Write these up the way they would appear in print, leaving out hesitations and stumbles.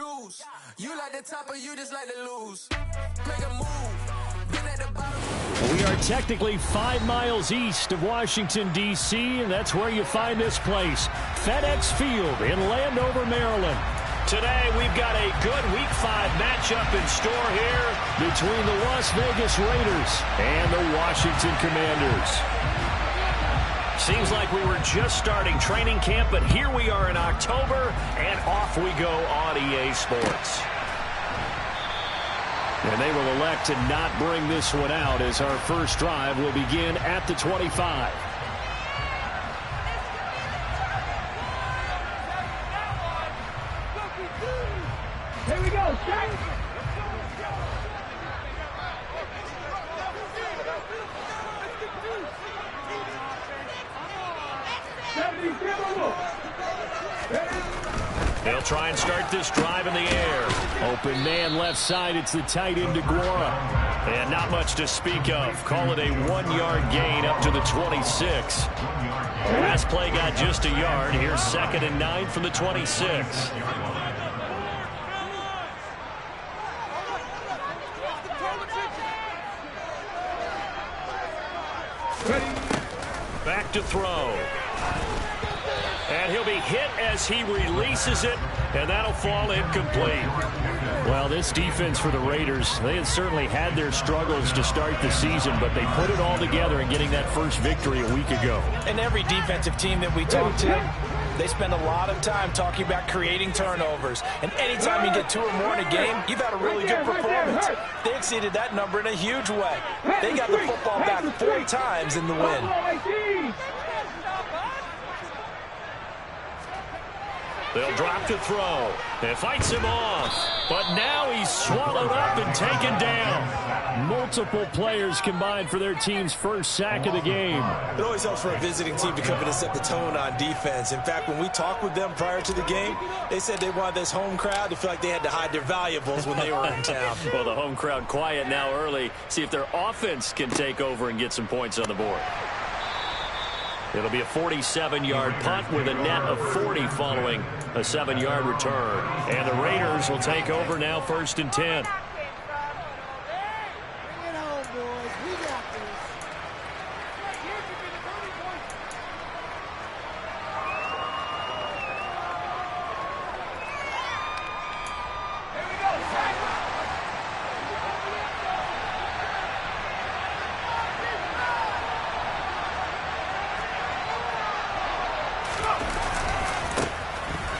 choose. You like the top or you just like to lose. Make a move. Been at the bottom. We are technically 5 miles east of Washington, D.C., and that's where you find this place, FedEx Field in Landover, Maryland. Today, we've got a good Week 5 matchup in store here between the Las Vegas Raiders and the Washington Commanders. Seems like we were just starting training camp, but here we are in October, and off we go on EA Sports. And they will elect to not bring this one out as our first drive will begin at the 25. Here we go, Jack. They'll try and start this drive in the air. Open man left side. It's the tight end Deguara. And not much to speak of. Call it a 1-yard gain up to the 26. Last play got just a yard. Here's 2nd and 9 from the 26. Back to throw. And he'll be hit as he releases it, and that'll fall incomplete. Well, this defense for the Raiders, they had certainly had their struggles to start the season, but they put it all together in getting that first victory a week ago. And every defensive team that we talk to, they spend a lot of time talking about creating turnovers. And anytime you get 2 or more in a game, you've had a really good performance. They exceeded that number in a huge way. They got the football back 4 times in the win. They'll drop to throw. It fights him off. But now he's swallowed up and taken down. Multiple players combined for their team's first sack of the game. It always helps for a visiting team to come in and set the tone on defense. In fact, when we talked with them prior to the game, they said they wanted this home crowd to feel like they had to hide their valuables when they were in town. Well, the home crowd quiet now early. See if their offense can take over and get some points on the board. It'll be a 47-yard punt with a net of 40 following a 7-yard return. And the Raiders will take over now, 1st and 10.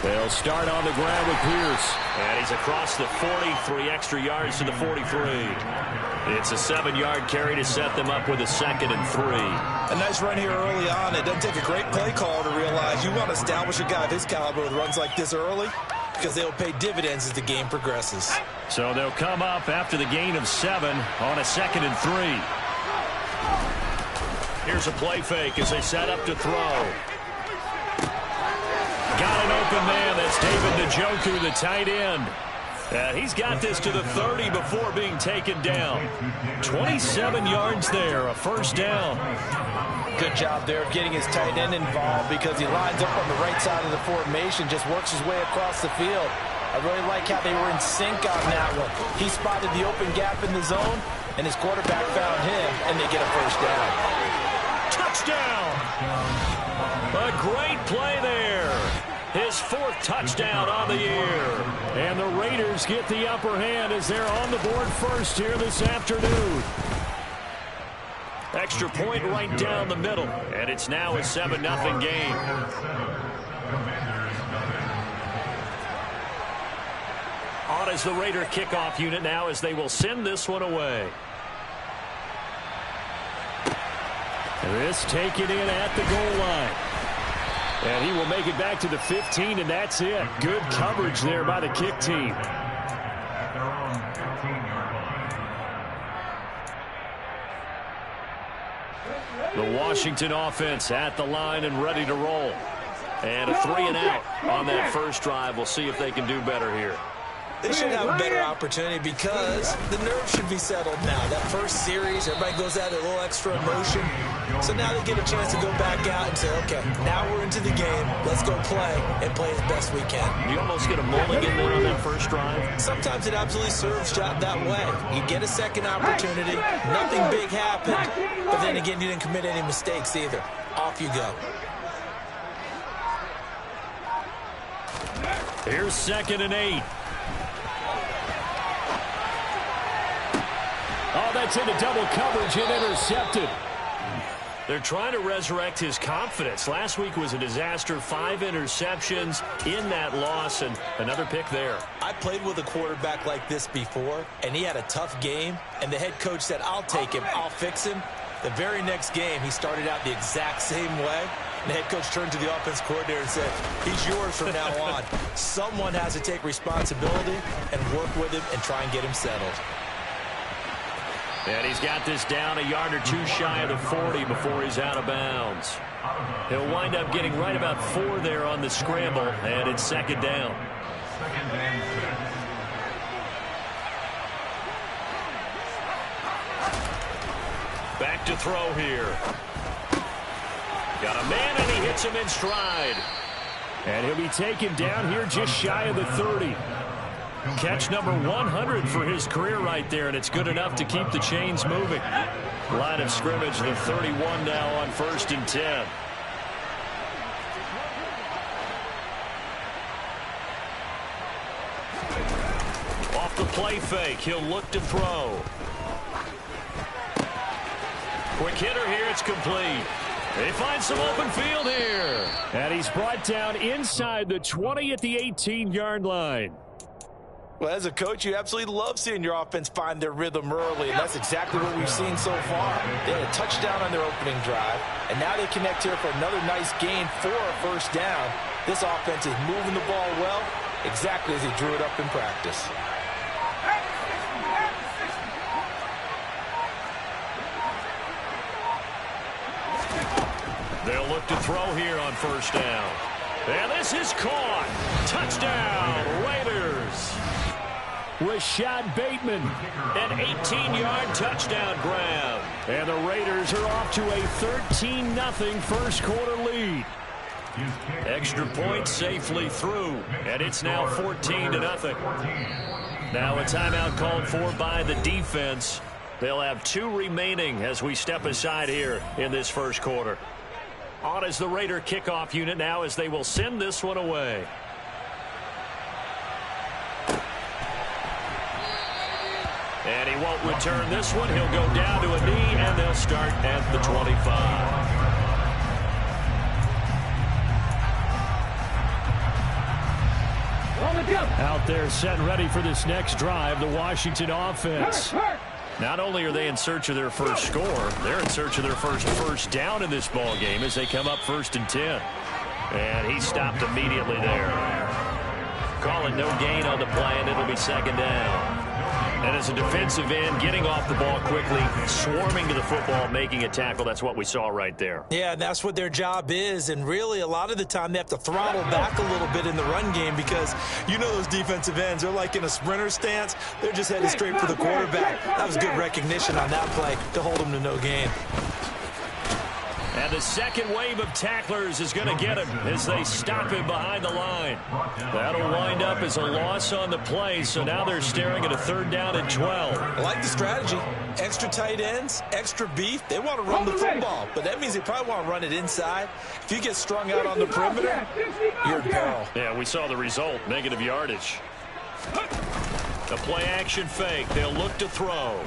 They'll start on the ground with Pierce. And he's across the 40, 3 extra yards to the 43. It's a 7-yard carry to set them up with a 2nd and 3. A nice run here early on. It doesn't take a great play call to realize you want to establish a guy of his caliber with runs like this early because they'll pay dividends as the game progresses. So they'll come up after the gain of 7 on a 2nd and 3. Here's a play fake as they set up to throw. Got an open man. That's David Njoku, the tight end. He's got this to the 30 before being taken down. 27 yards there, a 1st down. Good job there of getting his tight end involved because he lines up on the right side of the formation, just works his way across the field. I really like how they were in sync on that one. He spotted the open gap in the zone, and his quarterback found him, and they get a 1st down. Touchdown! A great play there. His 4th touchdown on the year. And the Raiders get the upper hand as they're on the board first here this afternoon. Extra point right down the middle. And it's now a 7-0 game. On is the Raider kickoff unit now as they will send this one away. This taken in at the goal line. And he will make it back to the 15, and that's it. Good coverage there by the kick team. The Washington offense at the line and ready to roll. And a 3 and out on that first drive. We'll see if they can do better here. They should have a better opportunity because the nerves should be settled now. That first series, everybody goes out a little extra emotion. So now they get a chance to go back out and say, okay, now we're into the game. Let's go play and play as best we can. You almost get a mulligan there on that first drive. Sometimes it absolutely serves that way. You get a second opportunity. Nothing big happened. But then again, you didn't commit any mistakes either. Off you go. Here's 2nd and 8. Oh, that's into double coverage and intercepted. They're trying to resurrect his confidence. Last week was a disaster. 5 interceptions in that loss, and another pick there. I played with a quarterback like this before, and he had a tough game, and the head coach said, I'll take him, I'll fix him. The very next game, he started out the exact same way. And the head coach turned to the offense coordinator and said, he's yours from now on. Someone has to take responsibility and work with him and try and get him settled. And he's got this down a yard or two shy of the 40 before he's out of bounds. He'll wind up getting right about 4 there on the scramble, and it's 2nd down. Back to throw here. Got a man, and he hits him in stride. And he'll be taken down here just shy of the 30. Catch number 100 for his career right there, and it's good enough to keep the chains moving. Line of scrimmage, the 31 now on 1st and 10. Off the play fake, he'll look to throw. Quick hitter here, it's complete. They find some open field here. And he's brought down inside the 20 at the 18-yard line. Well, as a coach, you absolutely love seeing your offense find their rhythm early, and that's exactly what we've seen so far. They had a touchdown on their opening drive, and now they connect here for another nice gain for a 1st down. This offense is moving the ball well, exactly as he drew it up in practice. They'll look to throw here on 1st down. And this is caught. Touchdown, Raiders. Rashad Bateman, an 18-yard touchdown grab. And the Raiders are off to a 13-0 first quarter lead. Extra point safely through, and it's now 14-0. Now a timeout called for by the defense. They'll have 2 remaining as we step aside here in this first quarter. On is the Raider kickoff unit now as they will send this one away. And he won't return this one. He'll go down to a knee, and they'll start at the 25. Out there set and ready for this next drive, the Washington offense. Not only are they in search of their first score, they're in search of their first down in this ball game as they come up 1st and 10. And he stopped immediately there. Call it no gain on the play, and it'll be 2nd down. And as a defensive end, getting off the ball quickly, swarming to the football, making a tackle, that's what we saw right there. Yeah, and that's what their job is. And really, a lot of the time, they have to throttle back a little bit in the run game because you know those defensive ends, they're like in a sprinter stance. They're just headed straight for the quarterback. That was good recognition on that play to hold them to no gain. And the second wave of tacklers is going to get him as they stop him behind the line. That'll wind up as a loss on the play, so now they're staring at a 3rd down and 12. I like the strategy. Extra tight ends, extra beef. They want to run the football, but that means they probably want to run it inside. If you get strung out on the perimeter, you're in peril. Yeah, we saw the result, negative yardage. A play action fake. They'll look to throw.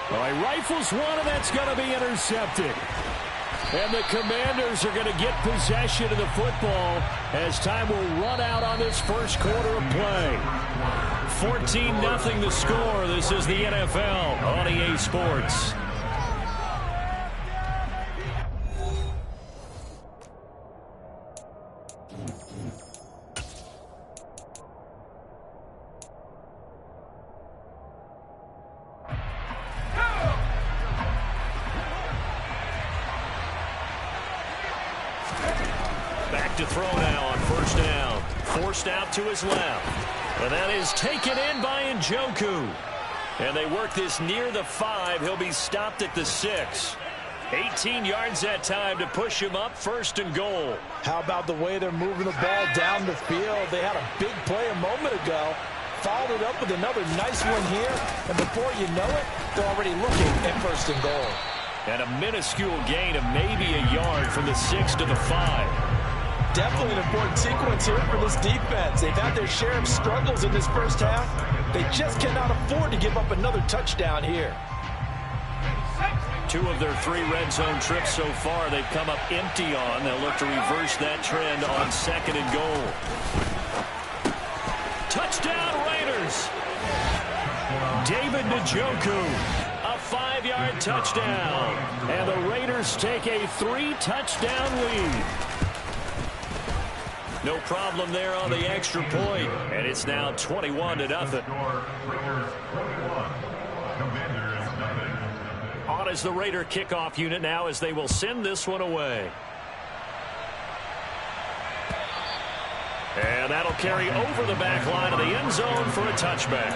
All right, rifles one, and that's going to be intercepted. And the Commanders are going to get possession of the football as time will run out on this first quarter of play. 14-0 the score. This is the NFL on EA Sports. forced out to his left. And that is taken in by Njoku. And they work this near the 5. He'll be stopped at the 6. 18 yards that time to push him up, 1st and goal. How about the way they're moving the ball down the field? They had a big play a moment ago. Followed it up with another nice one here. And before you know it, they're already looking at 1st and goal. And a minuscule gain of maybe a yard from the 6 to the 5. Definitely an important sequence here for this defense. They've had their share of struggles in this first half. They just cannot afford to give up another touchdown here. 2 of their 3 red zone trips so far they've come up empty on. They'll look to reverse that trend on 2nd and goal. Touchdown Raiders! David Njoku, a 5-yard touchdown. And the Raiders take a 3-touchdown lead. No problem there on the extra point. And it's now 21-0. On as the Raider kickoff unit now as they will send this one away. And that'll carry over the back line of the end zone for a touchback.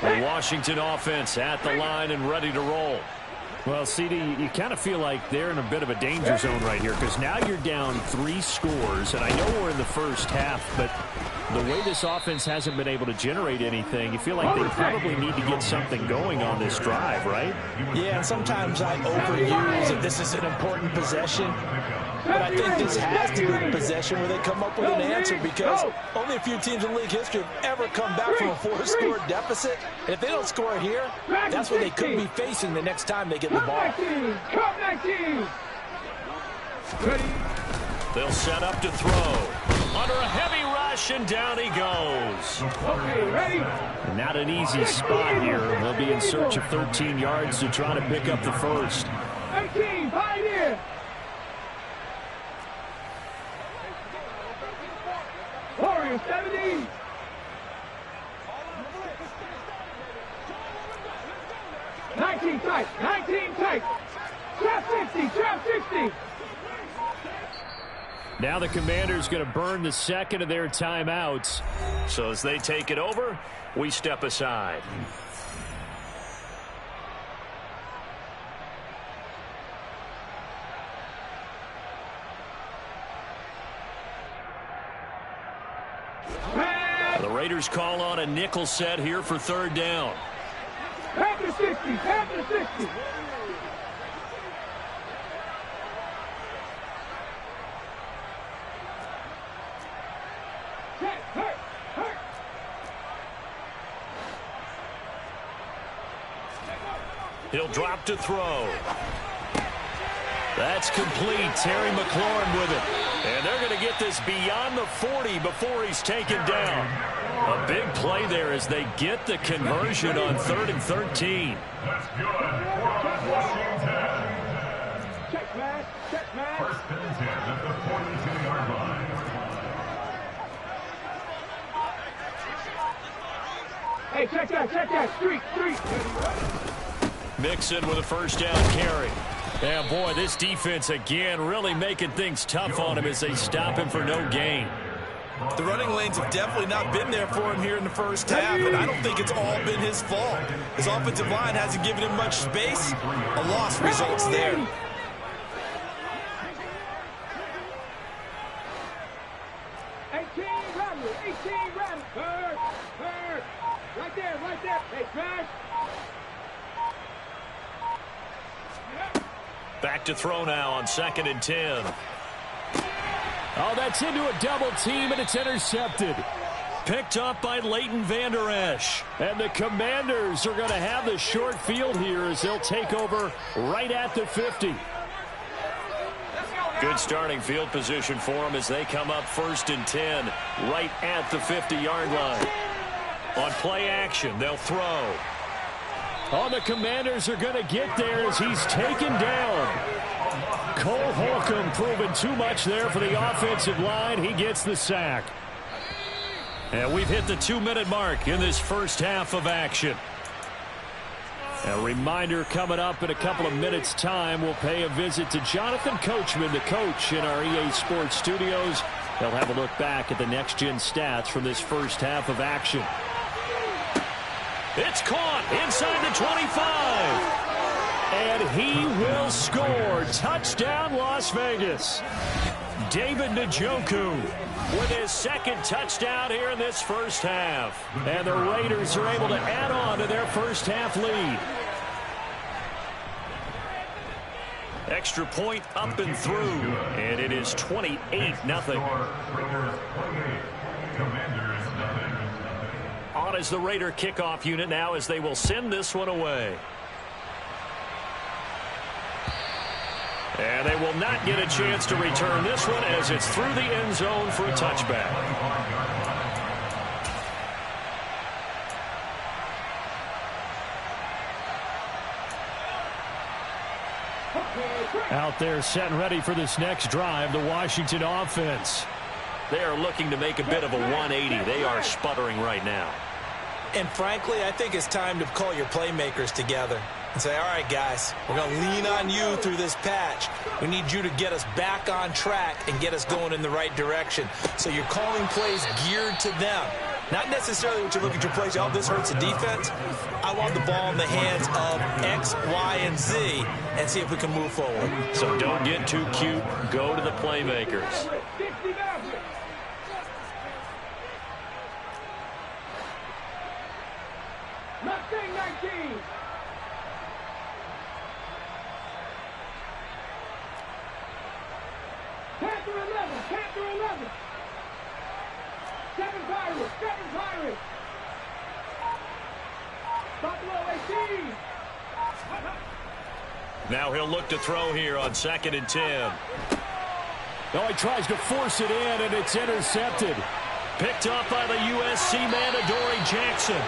The Washington offense at the line and ready to roll. Well, CD, you kind of feel like they're in a bit of a danger zone right here because now you're down 3 scores, and I know we're in the first half, but the way this offense hasn't been able to generate anything, you feel like they probably need to get something going on this drive, right? Yeah, and sometimes I overuse that this is an important possession, but I think this has to be the possession where they come up with an answer because only a few teams in league history have ever come back from a 4-score deficit. And if they don't score here, that's what they could be facing the next time they get the ball. They'll set up to throw. Under a heavy rush, and down he goes. Not an easy spot here. They'll be in search of 13 yards to try to pick up the first. 18, Pioneer. Warriors 70. Nineteen tight. Trap 60. Now the Commanders going to burn the second of their timeouts. So as they take it over, we step aside. The Raiders call on a nickel set here for 3rd down. Panther 60. He'll drop to throw. That's complete. Terry McLaurin with it. And they're going to get this beyond the 40 before he's taken down. A big play there as they get the conversion on 3rd and 13. That's good. Check pass. 1st and 10 at the 42-yard line. Hey, check that. Street. Mixon with a 1st down carry. Yeah, boy, this defense again really making things tough on him as they stop him for no gain. The running lanes have definitely not been there for him here in the first half, and I don't think it's all been his fault. His offensive line hasn't given him much space. A loss results there. 18 Rattler. Bird. Right there. Hey, Crash. Back to throw now on 2nd and 10. Oh, that's into a double team, and it's intercepted. Picked up by Leighton Vander Esch. And the Commanders are going to have the short field here as they'll take over right at the 50. Good starting field position for them as they come up 1st and 10 right at the 50-yard line. On play action, they'll throw. Oh, the Commanders are going to get there as he's taken down. Cole Holcomb proving too much there for the offensive line. He gets the sack. And we've hit the 2-minute mark in this first half of action. A reminder coming up in a couple of minutes' time. We'll pay a visit to Jonathan Coachman, the coach in our EA Sports studios. They'll have a look back at the next-gen stats from this first half of action. It's caught inside the 25. And he will score. Touchdown, Las Vegas. David Njoku with his second touchdown here in this first half. And the Raiders are able to add on to their first half lead. Extra point up and through. And it is 28-0. On is the Raider kickoff unit now as they will send this one away. And they will not get a chance to return this one as it's through the end zone for a touchback. Out there set and ready for this next drive, the Washington offense. They are looking to make a bit of a 180. They are sputtering right now. And frankly, I think it's time to call your playmakers together and say, all right, guys, we're going to lean on you through this patch. We need you to get us back on track and get us going in the right direction. So you're calling plays geared to them. Not necessarily what you look at your plays, oh, this hurts the defense. I want the ball in the hands of X, Y, and Z and see if we can move forward. So don't get too cute. Go to the playmakers. Mustang 19. Panther 11. Panther 11. 7 Pirates. 7 Pirates. Buffalo 18. Now he'll look to throw here on 2nd and 10. Oh, he tries to force it in, and it's intercepted. Picked up by the USC man, Adoree Jackson.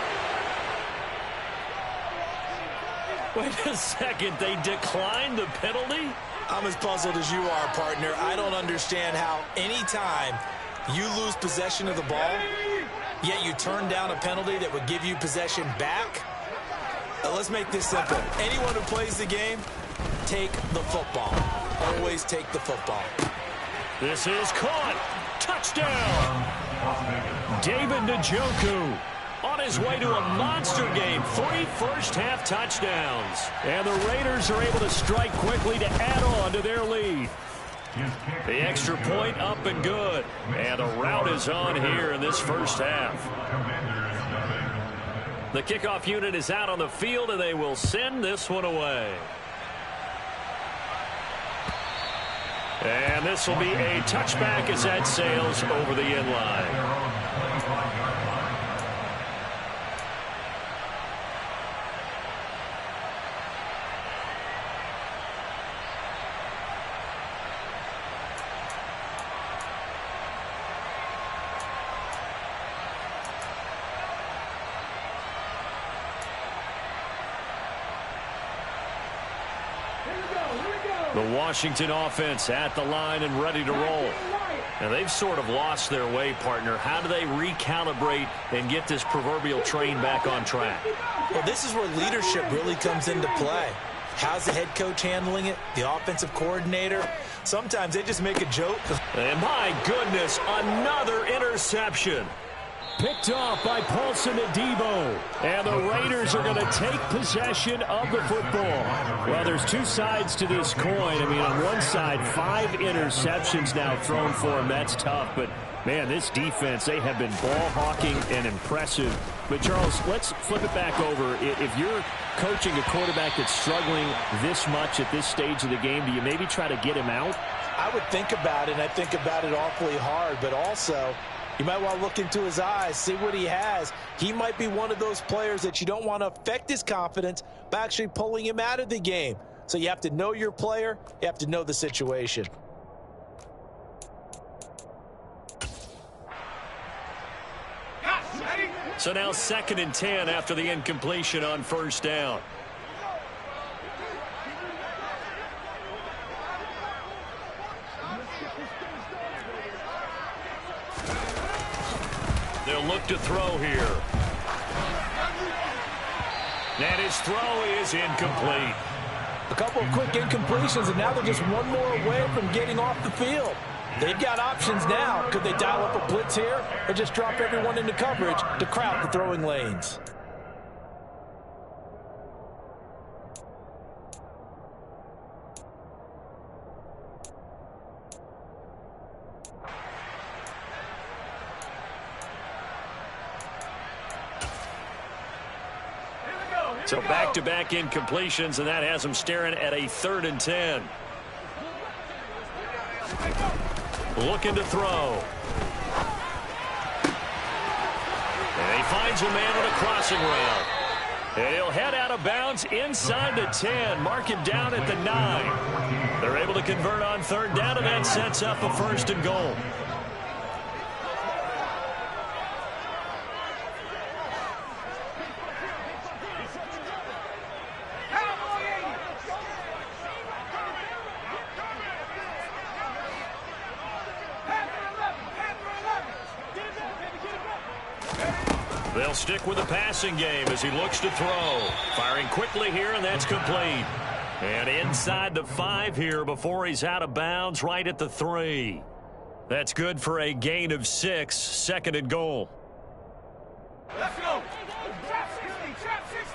Wait a second, they declined the penalty? I'm as puzzled as you are, partner. I don't understand how anytime you lose possession of the ball, yet you turn down a penalty that would give you possession back. Let's make this simple. Anyone who plays the game, take the football. Always take the football. This is caught. Touchdown. David Njoku on his way to a monster game. 3 first-half touchdowns. And the Raiders are able to strike quickly to add on to their lead. The extra point up and good. And the route is on here in this first half. The kickoff unit is out on the field, and they will send this one away. And this will be a touchback as that sails over the end line. The Washington offense at the line and ready to roll. And they've sort of lost their way, partner. How do they recalibrate and get this proverbial train back on track? Well, this is where leadership really comes into play. How's the head coach handling it? The offensive coordinator? Sometimes they just make a joke. And my goodness, another interception. Picked off by Paulson Adebo. And the Raiders are going to take possession of the football. Well, there's two sides to this coin. I mean, on one side, 5 interceptions now thrown for him. That's tough. But, man, this defense, they have been ball hawking and impressive. But, Charles, let's flip it back over. If you're coaching a quarterback that's struggling this much at this stage of the game, do you maybe try to get him out? I would think about it, and I think about it awfully hard. But also, you might want to look into his eyes, see what he has. He might be one of those players that you don't want to affect his confidence by actually pulling him out of the game. So you have to know your player. You have to know the situation. So now 2nd and 10 after the incompletion on first down. They'll look to throw here. And his throw is incomplete. A couple of quick incompletions, and now they're just one more away from getting off the field. They've got options now. Could they dial up a blitz here or just drop everyone into coverage to crowd the throwing lanes? So back-to-back incompletions, and that has them staring at a 3rd and 10. Looking to throw. And he finds a man on a crossing route. And he'll head out of bounds inside the 10. Mark him down at the 9. They're able to convert on 3rd down, and that sets up a 1st and goal. They'll stick with the passing game as he looks to throw. Firing quickly here, and that's complete. And inside the 5 here before he's out of bounds, right at the 3. That's good for a gain of 6, 2nd and goal. Let's go. Trap 60, trap 60.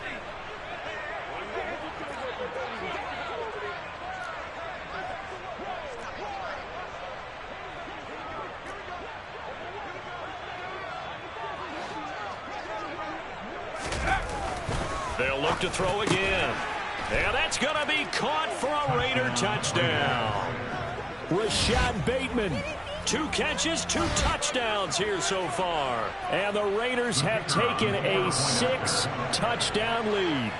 They'll look to throw again. And that's going to be caught for a Raider touchdown. Rashad Bateman, 2 catches, 2 touchdowns here so far. And the Raiders have taken a 6-touchdown lead.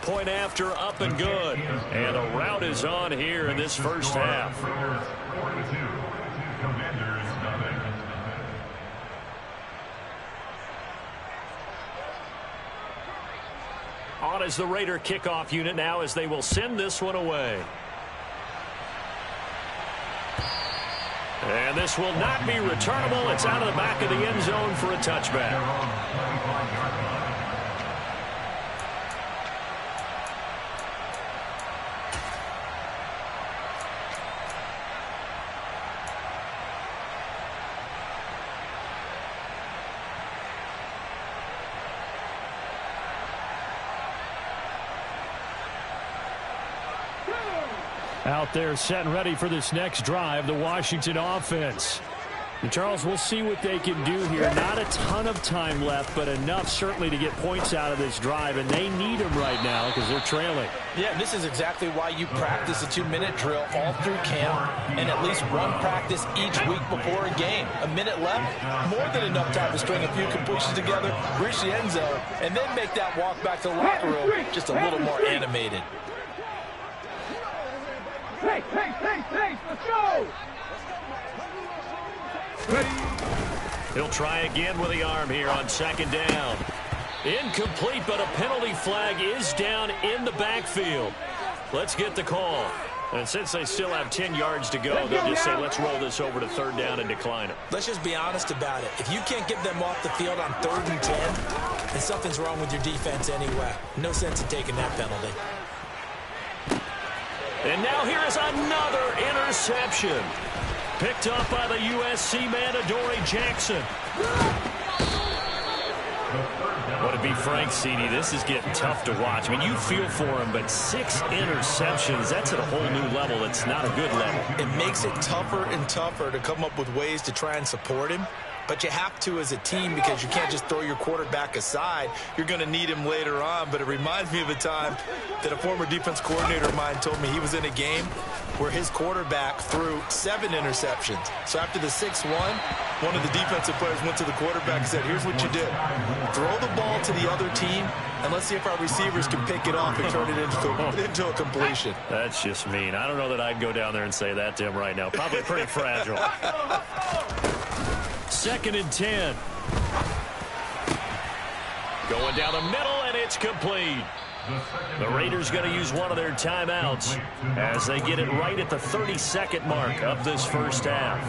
Point after, up and good. And the route is on here in this first half. On as the Raider kickoff unit now as they will send this one away. And this will not be returnable. It's out of the back of the end zone for a touchback. Out there set and ready for this next drive, the Washington offense. And Charles, we'll see what they can do here. Not a ton of time left, but enough certainly to get points out of this drive, and they need them right now because they're trailing. Yeah, this is exactly why you practice a 2-minute drill all through camp and at least one practice each week before a game. A minute left, more than enough time to string a few completions together, reach the end zone, and then make that walk back to the locker room just a little more animated. Hey, let's go! He'll try again with the arm here on 2nd down. Incomplete, but a penalty flag is down in the backfield. Let's get the call. And since they still have 10 yards to go, they'll just say, let's roll this over to 3rd down and decline it. Let's just be honest about it. If you can't get them off the field on 3rd and 10, then something's wrong with your defense anyway. No sense in taking that penalty. And now here is another interception. Picked up by the USC man, Adoree Jackson. Well, to be frank, CD, this is getting tough to watch. I mean, you feel for him, but 6 interceptions, that's at a whole new level. It's not a good level. It makes it tougher and tougher to come up with ways to try and support him. But you have to as a team because you can't just throw your quarterback aside. You're going to need him later on. But it reminds me of a time that a former defense coordinator of mine told me he was in a game where his quarterback threw 7 interceptions. So after the 6-1, one of the defensive players went to the quarterback and said, here's what you do. Throw the ball to the other team, and let's see if our receivers can pick it off and turn it into a completion. That's just mean. I don't know that I'd go down there and say that to him right now. Probably pretty fragile. 2nd and 10. Going down the middle, and it's complete. The Raiders going to use one of their timeouts as they get it right at the 32nd mark of this first half.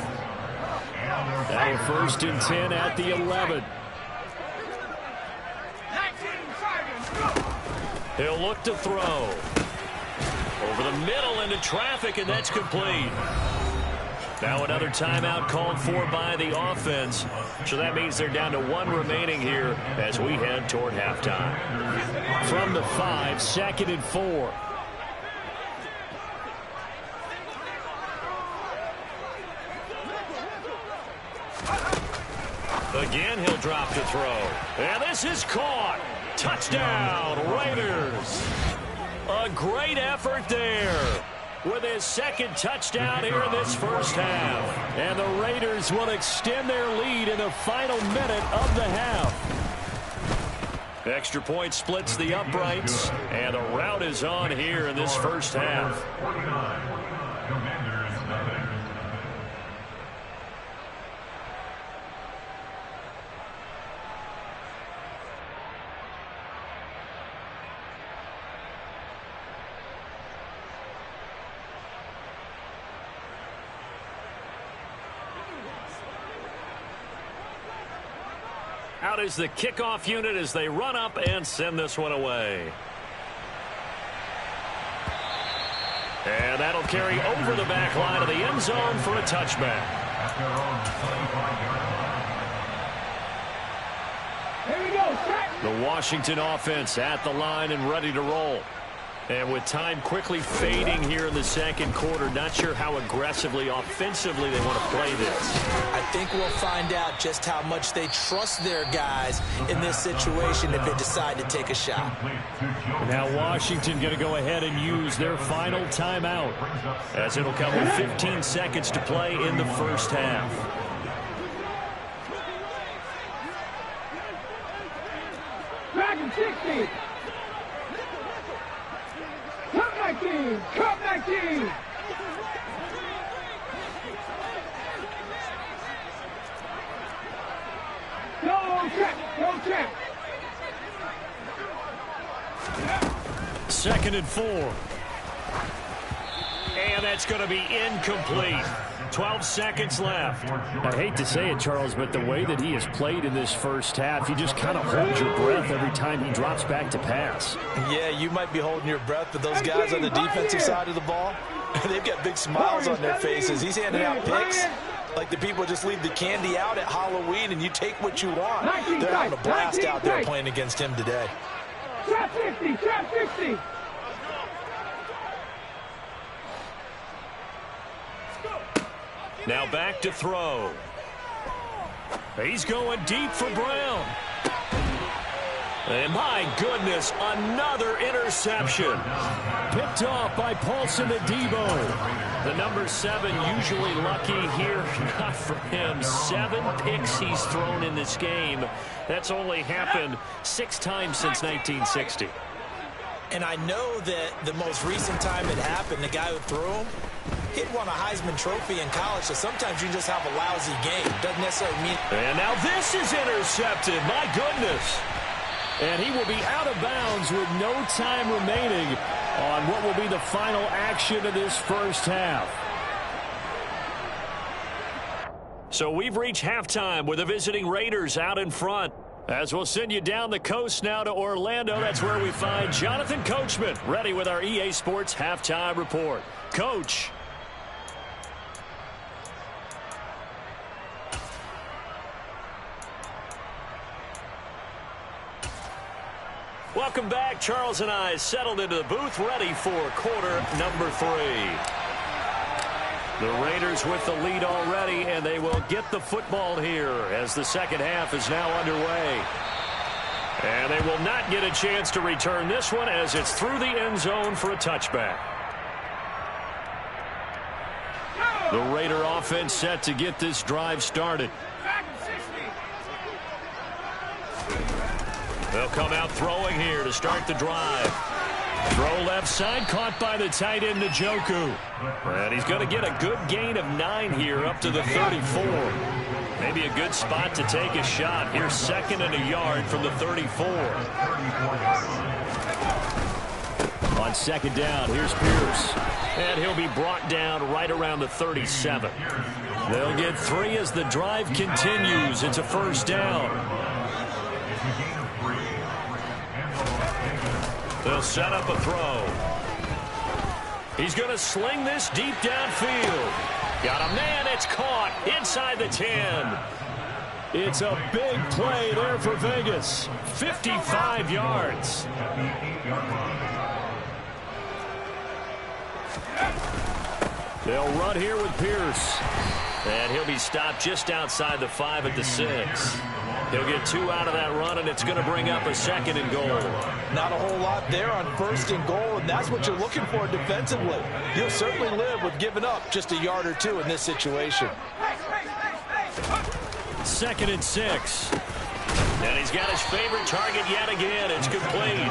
Now 1st and 10 at the 11. He'll look to throw. Over the middle into traffic, and that's complete. Now another timeout called for by the offense. So that means they're down to 1 remaining here as we head toward halftime. From the 5, 2nd and 4. Again, he'll drop to throw. And this is caught. Touchdown, Raiders. A great effort there with his 2nd touchdown here in this first half. And the Raiders will extend their lead in the final minute of the half. Extra point splits the uprights, and the rout is on here in this first half. Out is the kickoff unit as they run up and send this one away. And that'll carry over the back line of the end zone for a touchback. Here we go, set. The Washington offense at the line and ready to roll. And with time quickly fading here in the second quarter, not sure how aggressively, offensively they want to play this. I think we'll find out just how much they trust their guys in this situation if they decide to take a shot. Now Washington going to go ahead and use their final timeout as it'll come with 15 seconds to play in the first half. Back in 60. Come 19! Go check! 2nd and 4. And that's going to be incomplete. 12 seconds left. I hate to say it, Charles, but the way that he has played in this first half, you just kind of hold your breath every time he drops back to pass. Yeah, you might be holding your breath, but those guys on the defensive side of the ball, they've got big smiles on their faces. He's handing out picks like the people just leave the candy out at Halloween and you take what you want. They're having a blast out there playing against him today. Trap 50! Trap 50! Now back to throw. He's going deep for Brown. And my goodness, another interception. Picked off by Paulson Adebo. The number 7 usually lucky here. Not for him. 7 picks he's thrown in this game. That's only happened 6 times since 1960. And I know that the most recent time it happened, the guy who threw him, he'd won a Heisman Trophy in college, so sometimes you just have a lousy game. Doesn't necessarily mean... And now this is intercepted. My goodness. And he will be out of bounds with no time remaining on what will be the final action of this first half. So we've reached halftime with the visiting Raiders out in front. As we'll send you down the coast now to Orlando, that's where we find Jonathan Coachman, ready with our EA Sports Halftime Report. Coach. Welcome back. Charles and I settled into the booth, ready for quarter number 3. The Raiders with the lead already, and they will get the football here as the second half is now underway. And they will not get a chance to return this one as it's through the end zone for a touchback. The Raider offense set to get this drive started. They'll come out throwing here to start the drive. Throw left side, caught by the tight end, Njoku. And he's going to get a good gain of 9 here up to the 34. Maybe a good spot to take a shot. Here's 2nd and a yard from the 34. On second down, here's Pierce. And he'll be brought down right around the 37. They'll get 3 as the drive continues. It's a first down. They'll set up a throw. He's going to sling this deep downfield. Got a man. It's caught inside the 10. It's a big play there for Vegas. 55 yards. They'll run here with Pierce. And he'll be stopped just outside the 5 at the 6. He'll get 2 out of that run, and it's going to bring up a 2nd and goal. Not a whole lot there on 1st and goal, and that's what you're looking for defensively. You'll certainly live with giving up just a yard or 2 in this situation. 2nd and 6. And he's got his favorite target yet again. It's complete.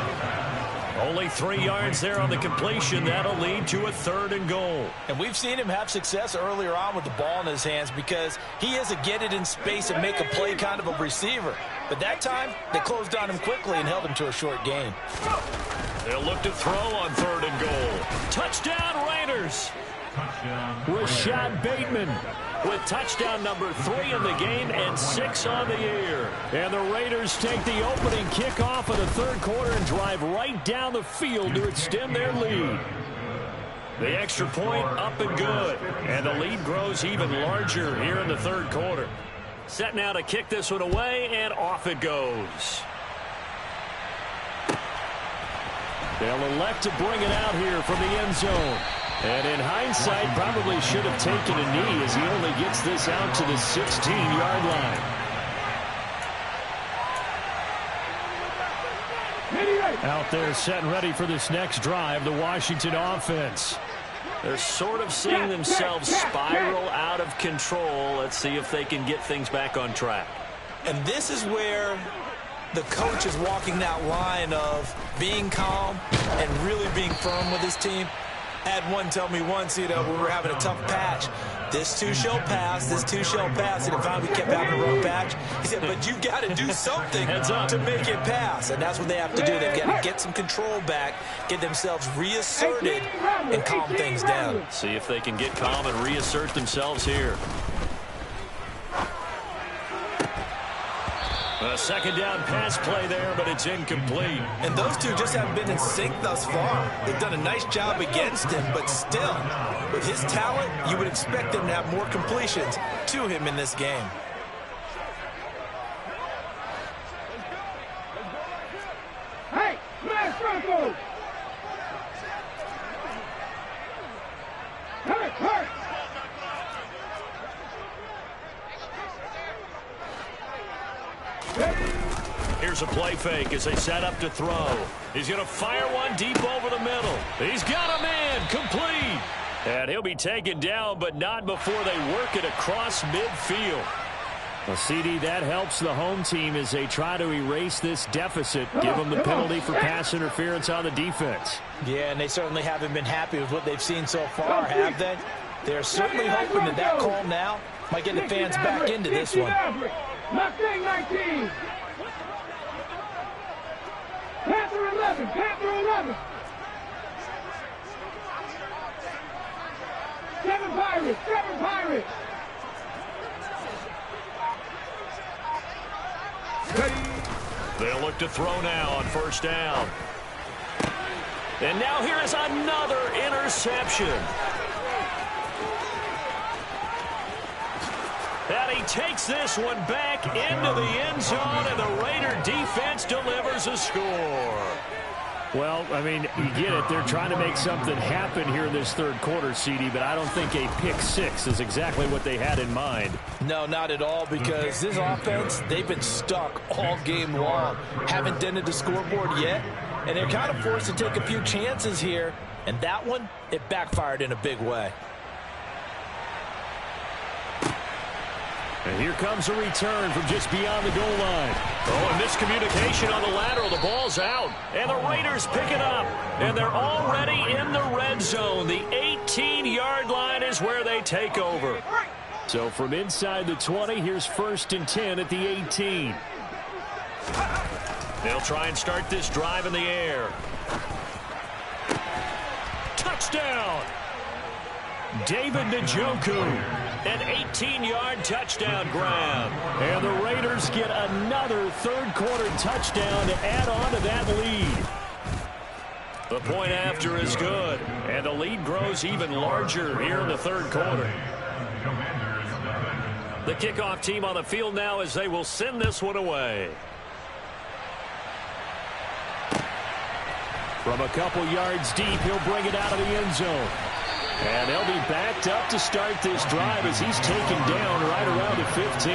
Only 3 yards there on the completion. That'll lead to a 3rd and goal. And we've seen him have success earlier on with the ball in his hands because he is a get it in space and make a play kind of a receiver. But that time, they closed on him quickly and held him to a short gain. They'll look to throw on 3rd and goal. Touchdown Raiders. Rashad Bateman with touchdown number 3 in the game and 6 on the year. And the Raiders take the opening kickoff of the 3rd quarter and drive right down the field to extend their lead. The extra point up and good. And the lead grows even larger here in the 3rd quarter. Set now to kick this one away, and off it goes. They'll elect to bring it out here from the end zone. And in hindsight, probably should have taken a knee as he only gets this out to the 16-yard line. Out there set and ready for this next drive, the Washington offense. They're sort of seeing themselves spiral out of control. Let's see if they can get things back on track. And this is where the coach is walking that line of being calm and really being firm with his team. I had one tell me once, we were having a tough patch. This too shall pass, this too shall pass. And finally we kept having a rough patch. He said, but you've got to do something to make it pass. And that's what they have to do. They've got to get some control back, get themselves reasserted, and calm things down. See if they can get calm and reassert themselves here. A 2nd down pass play there, but it's incomplete. And those two just haven't been in sync thus far. They've done a nice job against him, but still, with his talent, you would expect them to have more completions to him in this game. Hey, smash circle! Hurt! Here's a play fake as they set up to throw. He's going to fire one deep over the middle. He's got a man, complete. And he'll be taken down, but not before they work it across midfield. Well, CD, that helps the home team as they try to erase this deficit, give them the penalty for pass interference on the defense. Yeah, and they certainly haven't been happy with what they've seen so far, have they? They're certainly hoping that that call now might get the fans back into this one. Mustang 19. Panther 11. Panther 11. 7 Pirates. 7 Pirates. They'll look to throw now on 1st down. And now here is another interception. And he takes this one back into the end zone, and the Raider defense delivers a score. Well, I mean, you get it. They're trying to make something happen here in this 3rd quarter, CD, but I don't think a pick 6 is exactly what they had in mind. No, not at all, because this offense, they've been stuck all game long. Haven't dented the scoreboard yet, and they're kind of forced to take a few chances here, and that one, it backfired in a big way. And here comes a return from just beyond the goal line. Oh, a miscommunication on the lateral. The ball's out. And the Raiders pick it up. And they're already in the red zone. The 18-yard line is where they take over. So from inside the 20, here's 1st and 10 at the 18. They'll try and start this drive in the air. touchdown. David Njoku, an 18-yard touchdown grab. And the Raiders get another third-quarter touchdown to add on to that lead. The point after is good, and the lead grows even larger here in the third quarter. The kickoff team on the field now as they will send this one away. From a couple yards deep, he'll bring it out of the end zone. And they'll be backed up to start this drive as he's taken down right around the 15.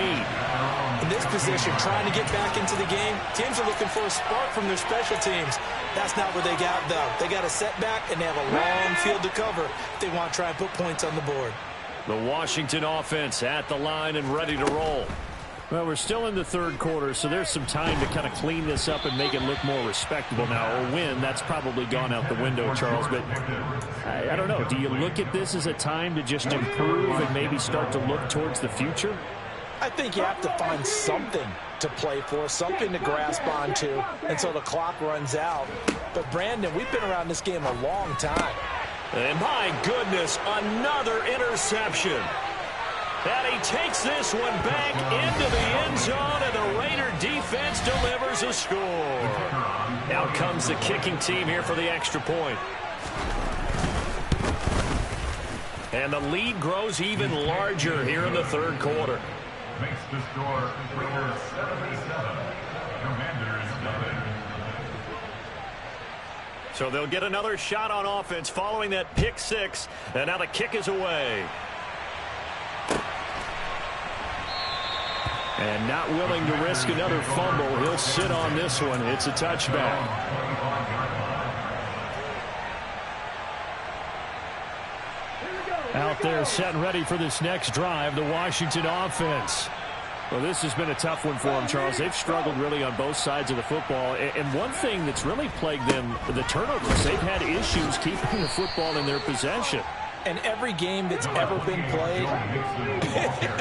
In this position, trying to get back into the game, teams are looking for a spark from their special teams. That's not what they got, though. They got a setback, and they have a long field to cover if they want to try and put points on the board. The Washington offense at the line and ready to roll. Well, we're still in the third quarter, so there's some time to kind of clean this up and make it look more respectable now. A win, that's probably gone out the window, Charles. But I don't know. Do you look at this as a time to just improve and maybe start to look towards the future? I think you have to find something to play for, something to grasp onto until the clock runs out. But, Brandon, we've been around this game a long time. And my goodness, another interception. And he takes this one back into the end zone, and the Raider defense delivers a score. Out comes the kicking team here for the extra point. And the lead grows even larger here in the third quarter. Makes the score Raiders 77, Commanders 7. So they'll get another shot on offense following that pick six, and now the kick is away. And not willing to risk another fumble, he'll sit on this one. It's a touchback. Out there set and ready for this next drive, the Washington offense. Well, this has been a tough one for them, Charles. They've struggled really on both sides of the football. And one thing that's really plagued them, the turnovers. They've had issues keeping the football in their possession. And every game that's ever been played,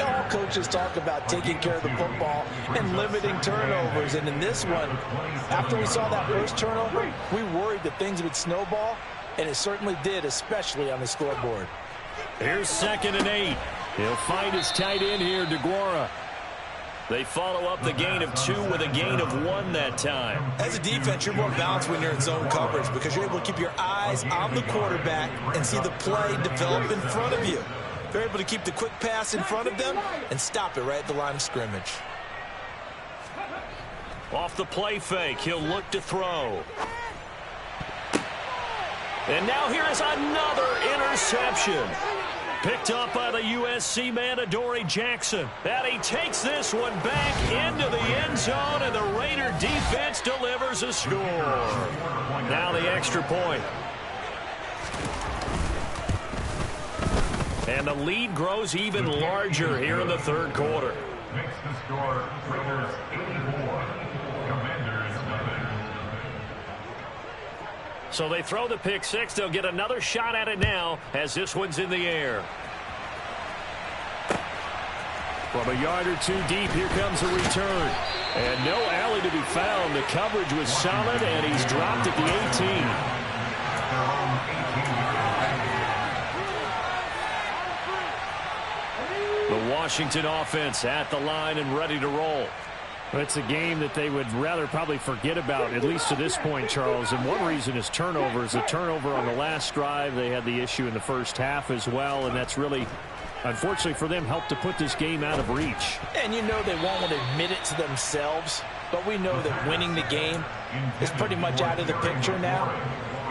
all coaches talk about taking care of the football and limiting turnovers. And in this one, after we saw that first turnover, we worried that things would snowball, and it certainly did, especially on the scoreboard. Here's 2nd and 8. He'll find his tight end here, DeGuara. They follow up the gain of 2 with a gain of 1 that time. As a defense, you're more balanced when you're in zone coverage because you're able to keep your eyes on the quarterback and see the play develop in front of you. They're able to keep the quick pass in front of them and stop it right at the line of scrimmage. Off the play fake, he'll look to throw. And now here is another interception. Picked up by the USC man, Adoree Jackson. And he takes this one back into the end zone, and the Raider defense delivers a score. Now the extra point. And the lead grows even larger here in the third quarter. Makes the score Raiders 84, Commanders 7. So they throw the pick six. They'll get another shot at it now as this one's in the air. From a yard or 2 deep, here comes a return. And no alley to be found. The coverage was solid, and he's dropped at the 18. The Washington offense at the line and ready to roll. It's a game that they would rather probably forget about, at least to this point, Charles. And one reason is turnovers. A turnover on the last drive. They had the issue in the first half as well, and that's really, unfortunately for them, helped to put this game out of reach. And you know they won't want to admit it to themselves, but we know that winning the game is pretty much out of the picture now.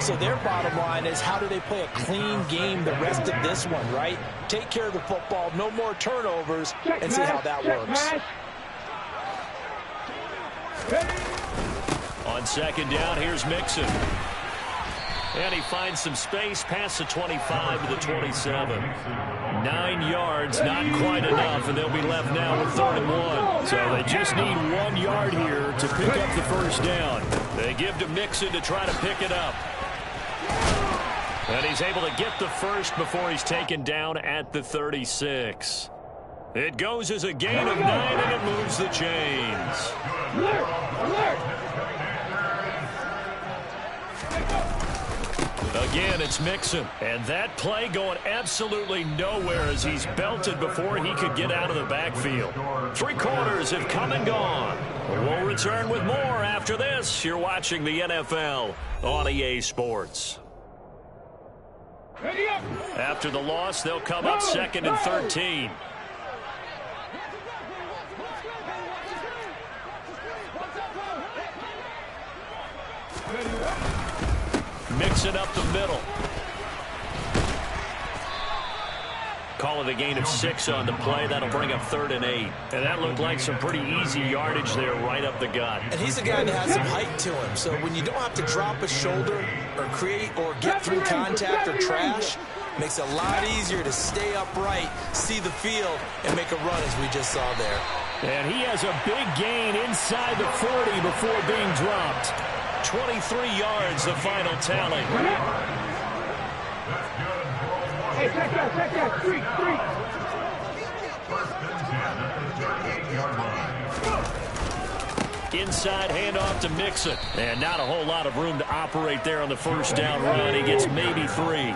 So their bottom line is, how do they play a clean game the rest of this one, right? Take care of the football, no more turnovers, and see how that works. On 2nd down, here's Mixon. And he finds some space past the 25 to the 27. 9 yards, not quite enough, and they'll be left now with 3rd and 1. So they just need 1 yard here to pick up the first down. They give to Mixon to try to pick it up. And he's able to get the first before he's taken down at the 36. It goes as a gain of 9, and it moves the chains. A Again, it's Mixon. And that play going absolutely nowhere as he's belted before he could get out of the backfield. 3 quarters have come and gone. We'll return with more after this. You're watching the NFL on EA Sports. After the loss, they'll come up 2nd and 13. Mixing up the middle. Call it a gain of 6 on the play. That'll bring up 3rd and 8. And that looked like some pretty easy yardage there right up the gut. And he's a guy that has some height to him. So when you don't have to drop a shoulder or create or get through contact or trash, makes it a lot easier to stay upright, see the field, and make a run as we just saw there. And he has a big gain inside the 40 before being dropped. 23 yards, the final tally. Hey, check that, street. Inside handoff to Mixon. And not a whole lot of room to operate there on the first down run. He gets maybe 3.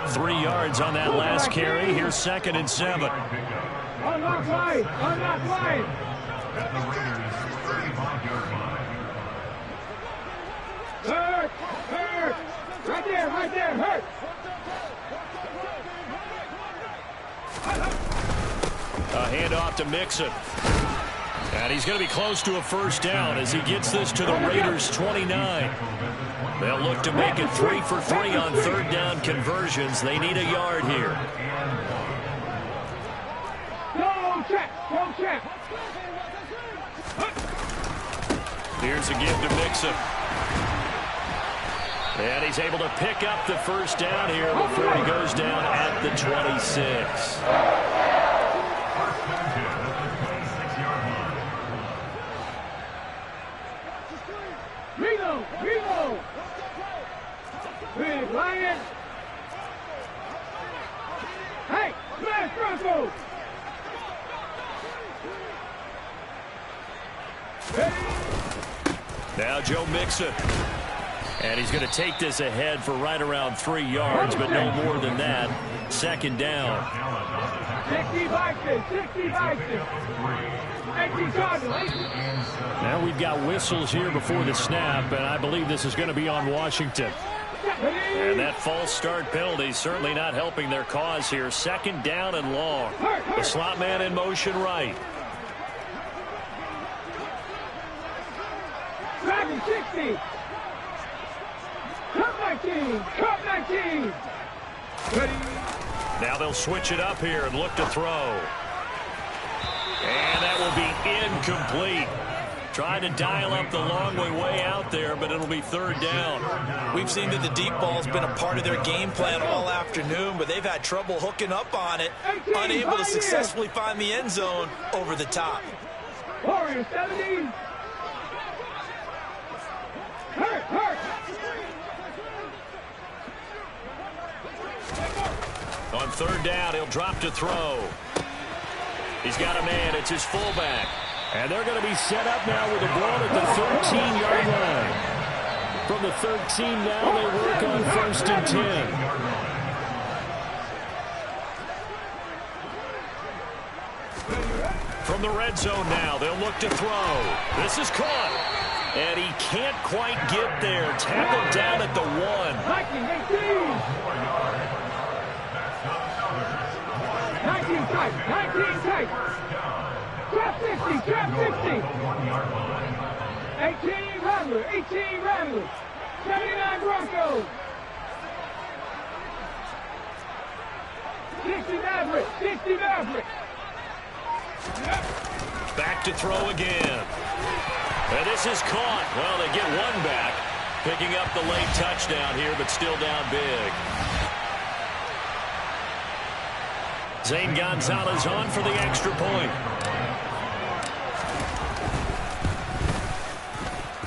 3 yards on that last carry. Here's 2nd and 7. On that line. At the Raiders' 35-yard line. Hurt. Right there, hurt. A handoff to Mixon. And he's going to be close to a first down as he gets this to the Raiders' 29. They'll look to make it 3 for 3 on 3rd down conversions. They need a yard here. Go check. Here's a give to Mixon. And he's able to pick up the first down here before he goes down at the 26. Reno. Big Lion. Hey, smash Bronco. Now Joe Mixon. And he's going to take this ahead for right around 3 yards, but no more than that. 2nd down. 60 Now we've got whistles here before the snap, and I believe this is going to be on Washington. And that false start penalty certainly not helping their cause here. 2nd down and long. The slot man in motion right. Driving 60. Cup 19. Now they'll switch it up here and look to throw. And that will be incomplete. Trying to dial up the long way out there, but it'll be 3rd down. We've seen that the deep ball's been a part of their game plan all afternoon, but they've had trouble hooking up on it, unable to successfully find the end zone over the top. Warriors 70. Hurt. On 3rd down, he'll drop to throw. He's got a man. It's his fullback. And they're going to be set up now with a ball at the 13-yard line. From the 13 now, they work on 1st and 10. From the red zone now, they'll look to throw. This is caught. And he can't quite get there. Tackled down at the 1. 19 tight. Trap 60. 18 Rattler. 79 Broncos. 60 Maverick. Back to throw again. And this is caught. Well, they get one back. Picking up the late touchdown here, but still down big. Zane Gonzalez on for the extra point.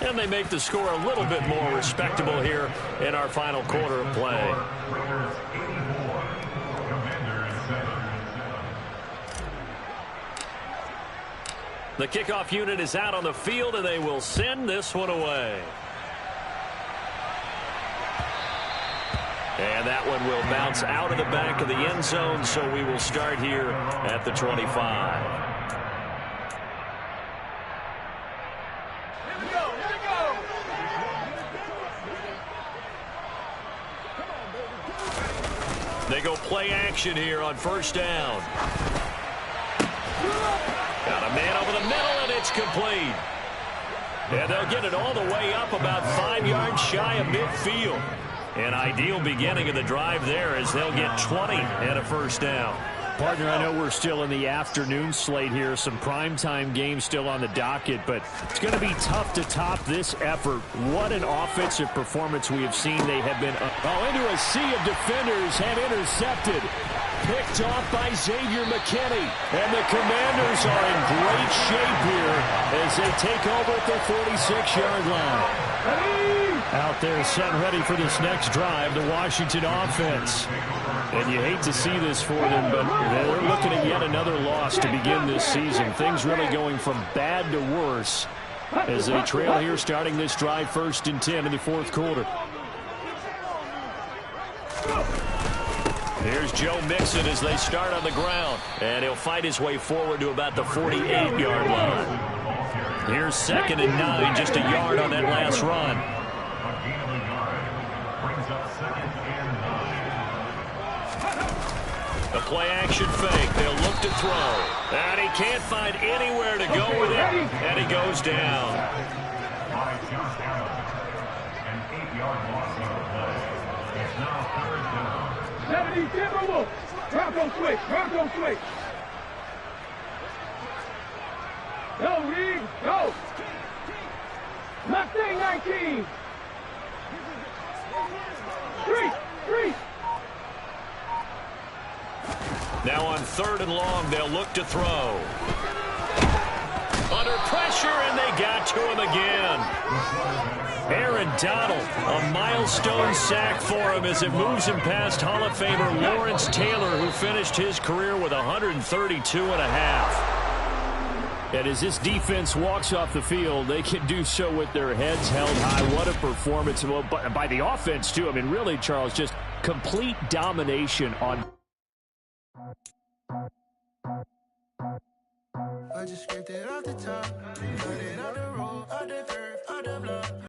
And they make the score a little bit more respectable here in our final quarter of play. The kickoff unit is out on the field, and they will send this one away. And that one will bounce out of the back of the end zone, so we will start here at the 25. They go play action here on first down. Got a man over the middle, and it's complete. And they'll get it all the way up about 5 yards shy of midfield. An ideal beginning of the drive there as they'll get 20 and a first down. Partner, I know we're still in the afternoon slate here. Some primetime games still on the docket, but it's going to be tough to top this effort. What an offensive performance we have seen. They have been into a sea of defenders, have intercepted. Picked off by Xavier McKinney. And the Commanders are in great shape here as they take over at the 46-yard line. Out there setting ready for this next drive, the Washington offense. And you hate to see this for them, but they're looking at yet another loss to begin this season. Things really going from bad to worse as they trail here starting this drive 1st and 10 in the fourth quarter. Here's Joe Mixon as they start on the ground. And he'll fight his way forward to about the 48-yard line. Here's 2nd and 9, just a yard on that last run. The play-action fake. They'll look to throw. And he can't find anywhere to go with it. And he goes down. An 8-yard loss on the play. It's now 3rd down. 70 Timberwolves. Bronco switch. Bronco switch. Go, Reed. Go. Mustang 19. Street. Now on 3rd and long, they'll look to throw. Under pressure, and they got to him again. Aaron Donald, a milestone sack for him as it moves him past Hall of Famer Lawrence Taylor, who finished his career with 132 and a half. And as this defense walks off the field, they can do so with their heads held high. What a performance by the offense, too. I mean, really, Charles, just complete domination on... I just scraped it off the top, put it on the road, on the dirt, on the block.